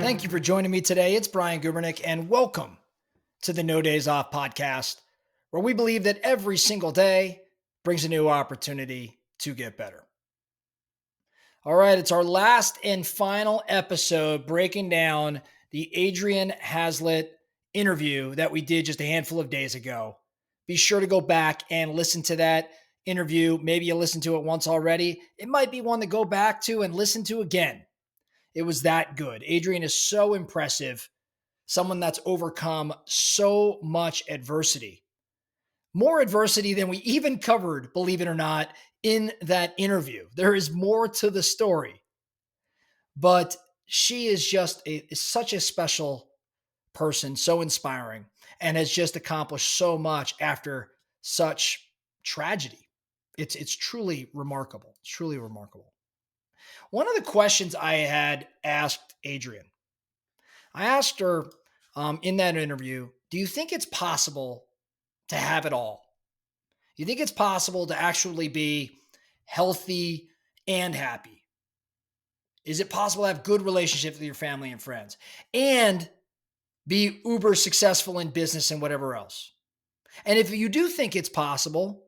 Thank you for joining me today. It's Brian Gubernick, and welcome to the No Days Off podcast, where we believe that every single day brings a new opportunity to get better. All right, it's our last and final episode breaking down the Adrianne Haslet interview that we did just a handful of days ago. Be sure to go back and listen to that interview. Maybe you listened to it once already. It might be one to go back to and listen to again. It was that good. Adrianne is so impressive, someone that's overcome so much adversity, more adversity than we even covered, believe it or not, in that interview. There is more to the story, but she is just such a special person, so inspiring, and has just accomplished so much after such tragedy. It's truly remarkable. It's truly remarkable. One of the questions I had asked Adrianne, I asked her in that interview, do you think it's possible to have it all? You think it's possible to actually be healthy and happy? Is it possible to have good relationships with your family and friends and be uber successful in business and whatever else? And if you do think it's possible,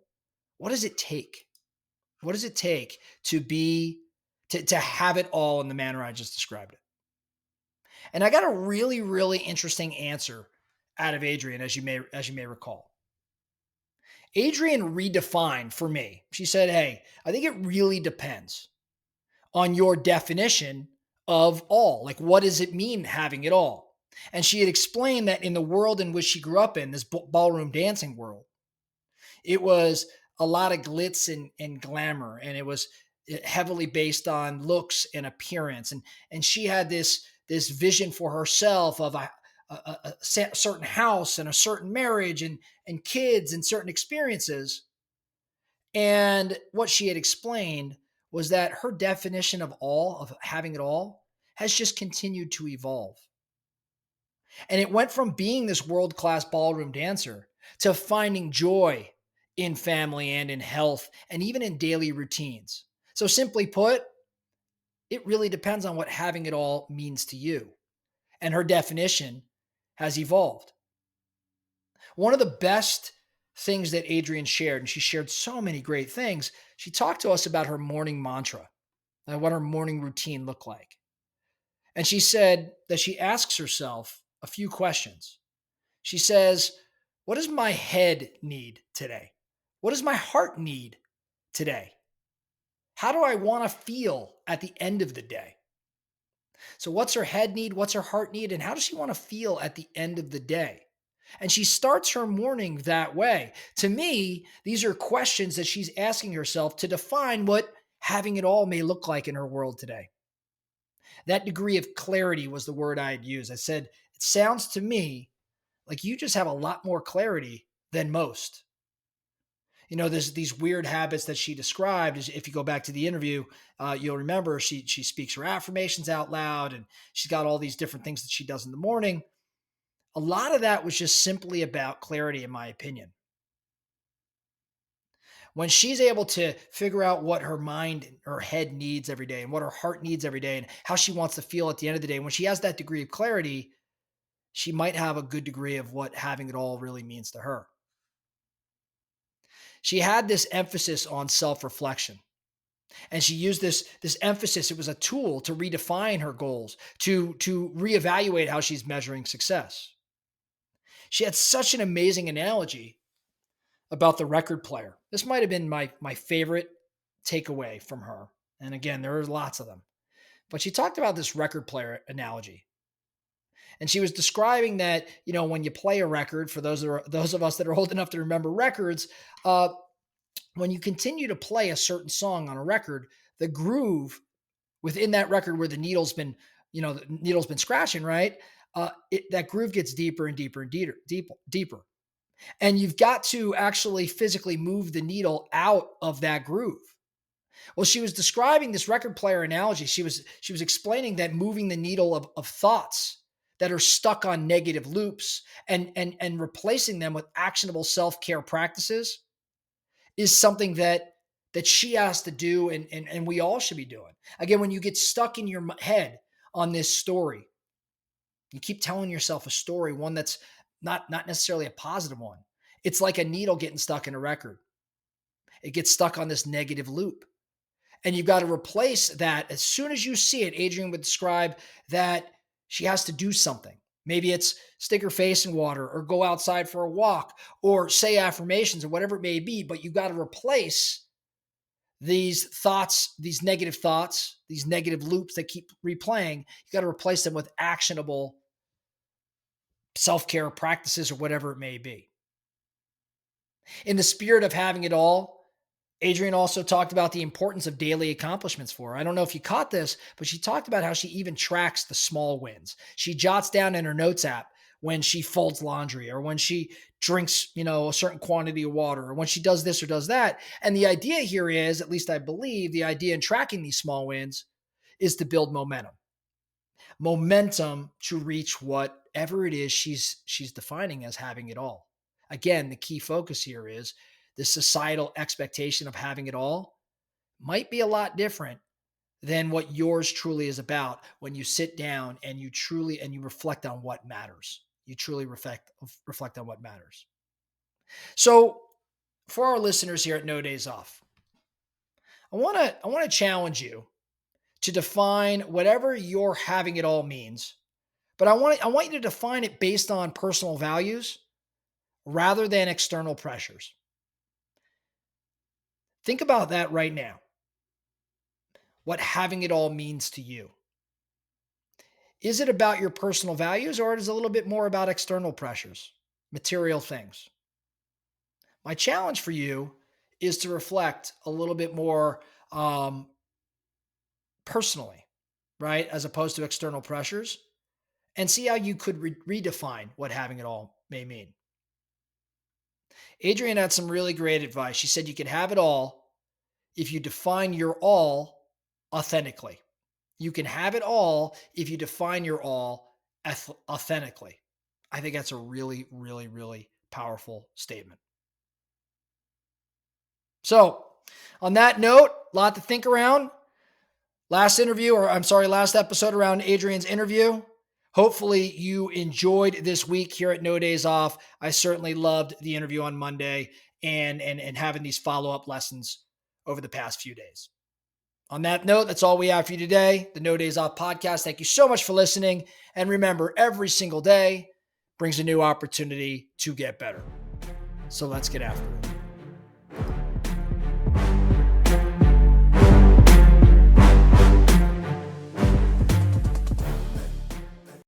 what does it take? What does it take to have it all in the manner I just described it? And I got a really, really interesting answer out of Adrianne, as you may recall. Adrianne redefined for me. She said, "Hey, I think it really depends on your definition of all. Like, what does it mean having it all?" And she had explained that in the world in which she grew up in, this ballroom dancing world, it was a lot of glitz and glamour, and it was heavily based on looks and appearance. And she had this vision for herself of a certain house and a certain marriage and kids and certain experiences. And what she had explained was that her definition of having it all, has just continued to evolve. And it went from being this world class ballroom dancer to finding joy in family and in health and even in daily routines. So, simply put, it really depends on what having it all means to you. And her definition has evolved. One of the best things that Adrianne shared, and she shared so many great things, she talked to us about her morning mantra and what her morning routine looked like. And she said that she asks herself a few questions. She says, what does my head need today? What does my heart need today? How do I want to feel at the end of the day? So, what's her head need? What's her heart need? And how does she want to feel at the end of the day? And she starts her morning that way. To me, these are questions that she's asking herself to define what having it all may look like in her world today. That degree of clarity was the word I had used. I said, it sounds to me like you just have a lot more clarity than most. You know, there's these weird habits that she described. If you go back to the interview, you'll remember she speaks her affirmations out loud, and she's got all these different things that she does in the morning. A lot of that was just simply about clarity, in my opinion. When she's able to figure out what her mind, her head needs every day, and what her heart needs every day, and how she wants to feel at the end of the day, when she has that degree of clarity, she might have a good degree of what having it all really means to her. She had this emphasis on self-reflection. And she used this emphasis. It was a tool to redefine her goals, to reevaluate how she's measuring success. She had such an amazing analogy about the record player. This might have been my favorite takeaway from her. And again, there are lots of them. But she talked about this record player analogy. And she was describing that, when you play a record, for those of us that are old enough to remember records, when you continue to play a certain song on a record, the groove within that record where the needle's been scratching, right? That groove gets deeper and deeper and deeper. And you've got to actually physically move the needle out of that groove. Well, she was describing this record player analogy. She was explaining that moving the needle of thoughts that are stuck on negative loops and replacing them with actionable self-care practices is something that she has to do, and we all should be doing. Again, when you get stuck in your head on this story You keep telling yourself a story, one that's not necessarily a positive one. It's like a needle getting stuck in a record. It gets stuck on this negative loop. And you've got to replace that as soon as you see it. Adrienne would describe that she has to do something. Maybe it's stick her face in water or go outside for a walk or say affirmations or whatever it may be. But you've got to replace these thoughts, these negative loops that keep replaying. You got to replace them with actionable self-care practices or whatever it may be. In the spirit of having it all, Adrienne also talked about the importance of daily accomplishments for her. I don't know if you caught this, but she talked about how she even tracks the small wins. She jots down in her notes app when she folds laundry or when she drinks, a certain quantity of water or when she does this or does that. And the idea here is, at least I believe, the idea in tracking these small wins is to build momentum to reach whatever it is she's defining as having it all. Again, the key focus here is the societal expectation of having it all might be a lot different than what yours truly is about when you sit down and you reflect on what matters. You truly reflect on what matters. So for our listeners here at No Days Off, I want to challenge you to define whatever your having it all means. But I want you to define it based on personal values rather than external pressures. Think about that right now. What having it all means to you. Is it about your personal values or is it a little bit more about external pressures, material things? My challenge for you is to reflect a little bit more personally, right? As opposed to external pressures, and see how you could redefine what having it all may mean. Adrienne had some really great advice. She said you can have it all if you define your all authentically. You can have it all if you define your all authentically. I think that's a really, really, really powerful statement. So, on that note, a lot to think around. Last episode around Adrienne's interview. Hopefully you enjoyed this week here at No Days Off. I certainly loved the interview on Monday and having these follow-up lessons over the past few days. On that note, that's all we have for you today. The No Days Off podcast. Thank you so much for listening. And remember, every single day brings a new opportunity to get better. So let's get after it.